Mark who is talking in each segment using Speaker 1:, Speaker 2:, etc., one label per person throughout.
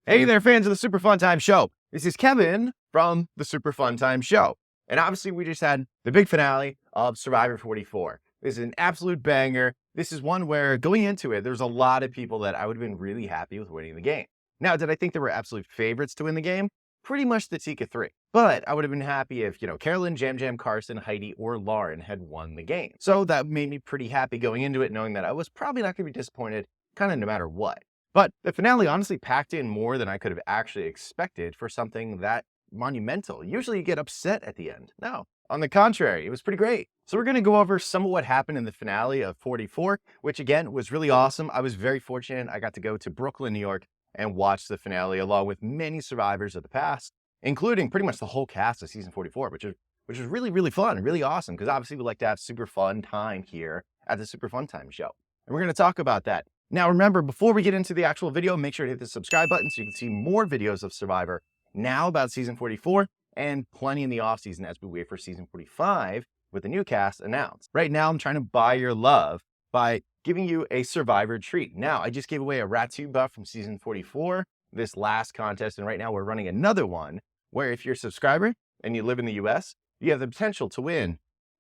Speaker 1: Hey there, fans of the Super Fun Time Show. This is Kevin from the Super Fun Time Show. And obviously, we just had the big finale of Survivor 44. This is an absolute banger. This is one where, going into it, there's a lot of people that I would have been really happy with winning the game. Now, did I think there were absolute favorites to win the game? Pretty much the Tika 3. But I would have been happy if, Carolyn, Yam Yam, Carson, Heidi, or Lauren had won the game. So that made me pretty happy going into it, knowing that I was probably not going to be disappointed, kind of no matter what. But the finale honestly packed in more than I could have actually expected for something that monumental. Usually you get upset at the end. No, on the contrary, it was pretty great. So we're going to go over some of what happened in the finale of 44, which again was really awesome. I was very fortunate. I got to go to Brooklyn, New York and watch the finale along with many survivors of the past, including pretty much the whole cast of season 44, which is really, really fun and really awesome because obviously we like to have super fun time here at the Super Fun Time Show. And we're going to talk about that. Now, remember, before we get into the actual video, make sure to hit the subscribe button so you can see more videos of Survivor now about season 44 and plenty in the off season as we wait for season 45 with the new cast announced. Right now, I'm trying to buy your love by giving you a Survivor treat. Now, I just gave away a Ratu buff from season 44, this last contest, and right now we're running another one where if you're a subscriber and you live in the US, you have the potential to win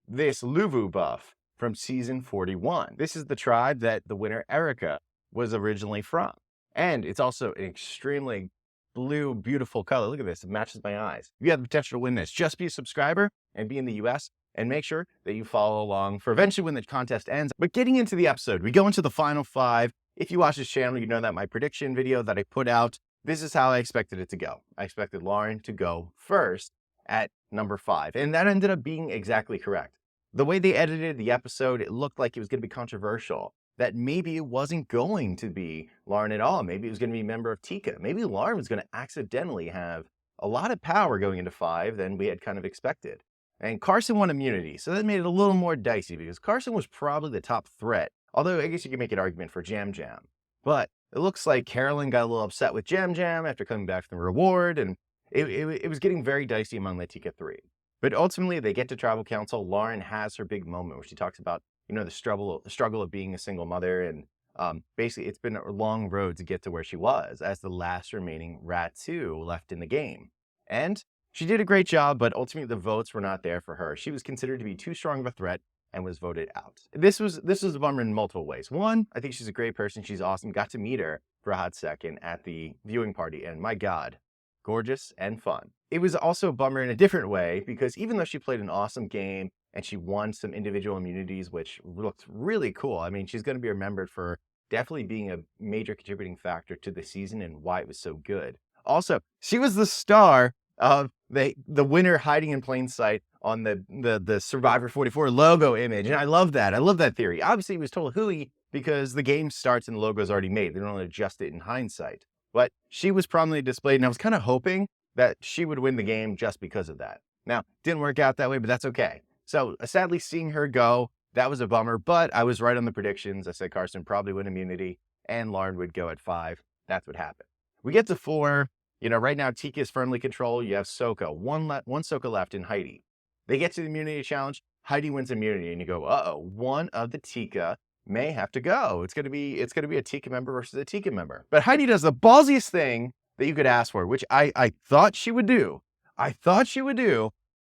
Speaker 1: this Luvu buff from season 41. This is the tribe that the winner, Erica, was originally from. And it's also an extremely blue, beautiful color. Look at this, it matches my eyes. You have the potential to win this. Just be a subscriber and be in the US and make sure that you follow along for eventually when the contest ends. But getting into the episode, we go into the final 5. If you watch this channel, you know that my prediction video that I put out, this is how I expected it to go. I expected Lauren to go first at number 5. And that ended up being exactly correct. The way they edited the episode, it looked like it was going to be controversial, that maybe it wasn't going to be Lauren at all. Maybe it was going to be a member of Tika. Maybe Lauren was going to accidentally have a lot of power going into 5 than we had kind of expected. And Carson won immunity, so that made it a little more dicey because Carson was probably the top threat. Although I guess you could make an argument for Yam Yam. But it looks like Carolyn got a little upset with Yam Yam after coming back from the reward, and it was getting very dicey among the Tika 3. But ultimately, they get to tribal council. Lauren has her big moment where she talks about, the struggle of being a single mother. And basically, it's been a long road to get to where she was as the last remaining Ratu left in the game. And she did a great job, but ultimately, the votes were not there for her. She was considered to be too strong of a threat and was voted out. This was a bummer in multiple ways. One, I think she's a great person. She's awesome. Got to meet her for a hot second at the viewing party. And my God, gorgeous and fun. It was also a bummer in a different way because even though she played an awesome game and she won some individual immunities, which looked really cool. I mean, she's going to be remembered for definitely being a major contributing factor to the season and why it was so good. Also, she was the star of the winner hiding in plain sight on the Survivor 44 logo image. And I love that. I love that theory. Obviously, it was total hooey because the game starts and the logo is already made. They don't adjust it in hindsight. But she was prominently displayed, and I was kind of hoping that she would win the game just because of that. Now, didn't work out that way, but that's okay. So sadly, seeing her go, that was a bummer, but I was right on the predictions. I said Carson probably win immunity, and Lauren would go at 5. That's what happened. We get to 4. Right now, Tika is firmly controlled. You have Soka, one Soka left in Heidi. They get to the immunity challenge. Heidi wins immunity, and you go, uh-oh, one of the Tika may have to go. It's gonna be a Tika member versus a Tika member. But Heidi does the ballsiest thing that you could ask for, which I thought she would do.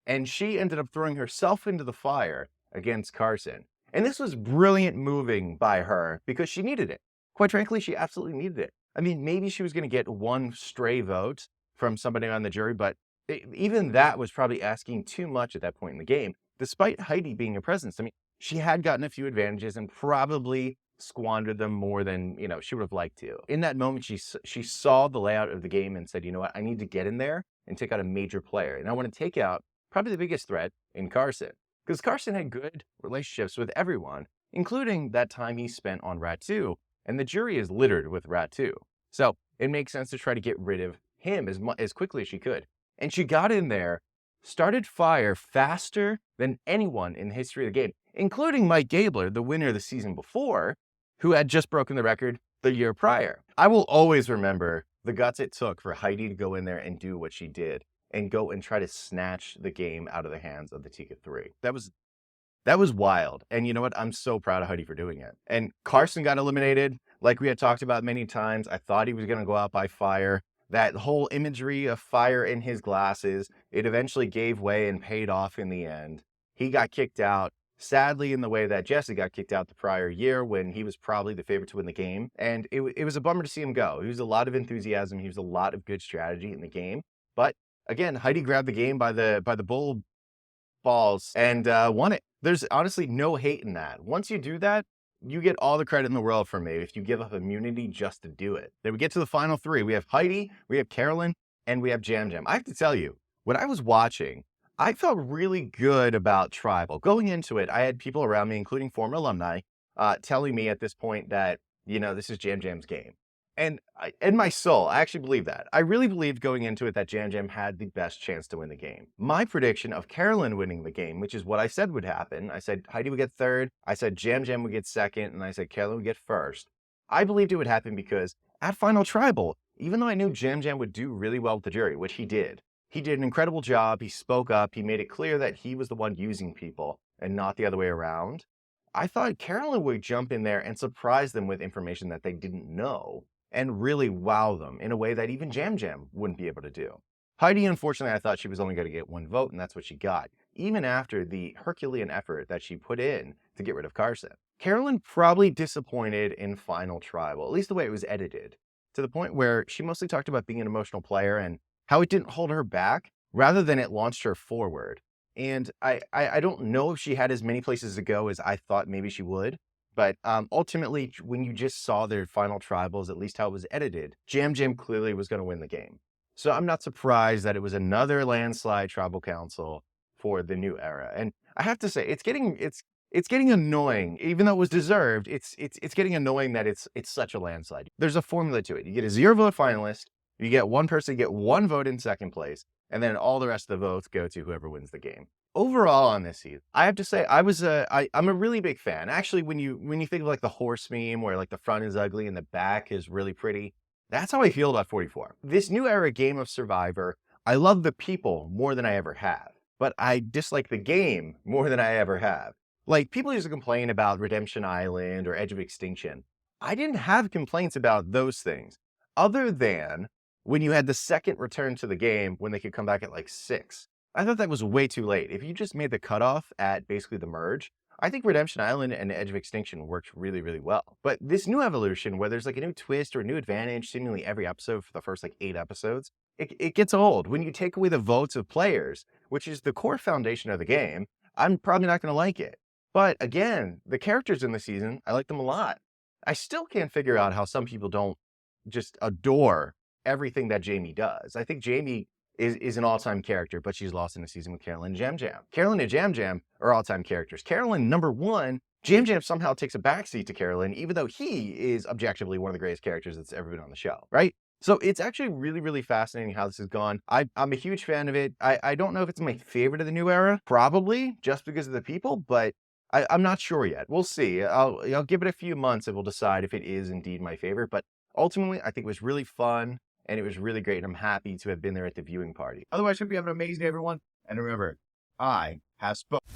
Speaker 1: And she ended up throwing herself into the fire against Carson. And this was brilliant moving by her because she needed it. Quite frankly, she absolutely needed it. I mean, maybe she was going to get one stray vote from somebody on the jury, but even that was probably asking too much at that point in the game, despite Heidi being a presence. I mean, she had gotten a few advantages and probably squandered them more than, she would have liked to. In that moment, she saw the layout of the game and said, you know what, I need to get in there and take out a major player. And I want to take out probably the biggest threat in Carson. Because Carson had good relationships with everyone, including that time he spent on Ratu. And the jury is littered with Ratu. So it makes sense to try to get rid of him as quickly as she could. And she got in there, started fire faster than anyone in the history of the game, including Mike Gabler, the winner of the season before, who had just broken the record the year prior. I will always remember the guts it took for Heidi to go in there and do what she did and go and try to snatch the game out of the hands of the Tika 3. That was wild. And you know what? I'm so proud of Heidi for doing it. And Carson got eliminated. Like we had talked about many times, I thought he was going to go out by fire. that whole imagery of fire in his glasses, it eventually gave way and paid off in the end. He got kicked out, sadly, in the way that Jesse got kicked out the prior year when he was probably the favorite to win the game. And it was a bummer to see him go. He was a lot of enthusiasm. He was a lot of good strategy in the game. But again, Heidi grabbed the game by the bull balls and won it. There's honestly no hate in that. Once you do that, you get all the credit in the world from me if you give up immunity just to do it. Then we get to the final three. We have Heidi, we have Carolyn, and we have Yam Yam. I have to tell you, when I was watching, I felt really good about Tribal. Going into it, I had people around me, including former alumni, telling me at this point that, this is Yam Jam's game. And in my soul, I actually believe that. I really believed going into it that Yam Yam had the best chance to win the game. My prediction of Carolyn winning the game, which is what I said would happen, I said Heidi would get third, I said Yam Yam would get second, and I said Carolyn would get first. I believed it would happen because at Final Tribal, even though I knew Yam Yam would do really well with the jury, which he did an incredible job. He spoke up. He made it clear that he was the one using people and not the other way around. I thought Carolyn would jump in there and surprise them with information that they didn't know and really wow them in a way that even Yam Yam wouldn't be able to do. Heidi, unfortunately, I thought she was only going to get one vote, and that's what she got, even after the Herculean effort that she put in to get rid of Carson. Carolyn probably disappointed in Final Tribal, at least the way it was edited, to the point where she mostly talked about being an emotional player and how it didn't hold her back rather than it launched her forward. And I don't know if she had as many places to go as I thought maybe she would. But ultimately, when you just saw their final tribals, at least how it was edited, Yam Yam clearly was going to win the game. So I'm not surprised that it was another landslide tribal council for the new era. And I have to say, it's getting annoying, even though it was deserved. It's getting annoying that it's such a landslide. There's a formula to it. You get a 0-vote finalist, you get one person get one vote in second place, and then all the rest of the votes go to whoever wins the game. Overall on this season, I have to say I'm a really big fan. Actually, when you think of like the horse meme where like the front is ugly and the back is really pretty, that's how I feel about 44. This new era game of Survivor, I love the people more than I ever have, but I dislike the game more than I ever have. Like, people used to complain about Redemption Island or Edge of Extinction. I didn't have complaints about those things, other than when you had the second return to the game when they could come back at like 6. I thought that was way too late. If you just made the cutoff at basically the merge, I think Redemption Island and Edge of Extinction worked really, really well. But this new evolution, where there's like a new twist or a new advantage seemingly every episode for the first like 8 episodes, it gets old. When you take away the votes of players, which is the core foundation of the game, I'm probably not going to like it. But again, the characters in the season, I like them a lot. I still can't figure out how some people don't just adore everything that Jamie does. I think Jamie is an all-time character, but she's lost in the season with Carolyn and Yam Yam. Carolyn and Yam Yam are all-time characters. Carolyn, number 1, Yam Yam somehow takes a backseat to Carolyn, even though he is objectively one of the greatest characters that's ever been on the show, right? So it's actually really, really fascinating how this has gone. I'm a huge fan of it. I don't know if it's my favorite of the new era, probably just because of the people, but I'm not sure yet. We'll see. I'll give it a few months and we'll decide if it is indeed my favorite. But ultimately, I think it was really fun and it was really great. And I'm happy to have been there at the viewing party. Otherwise, hope you have an amazing day, everyone. And remember, I have spoken.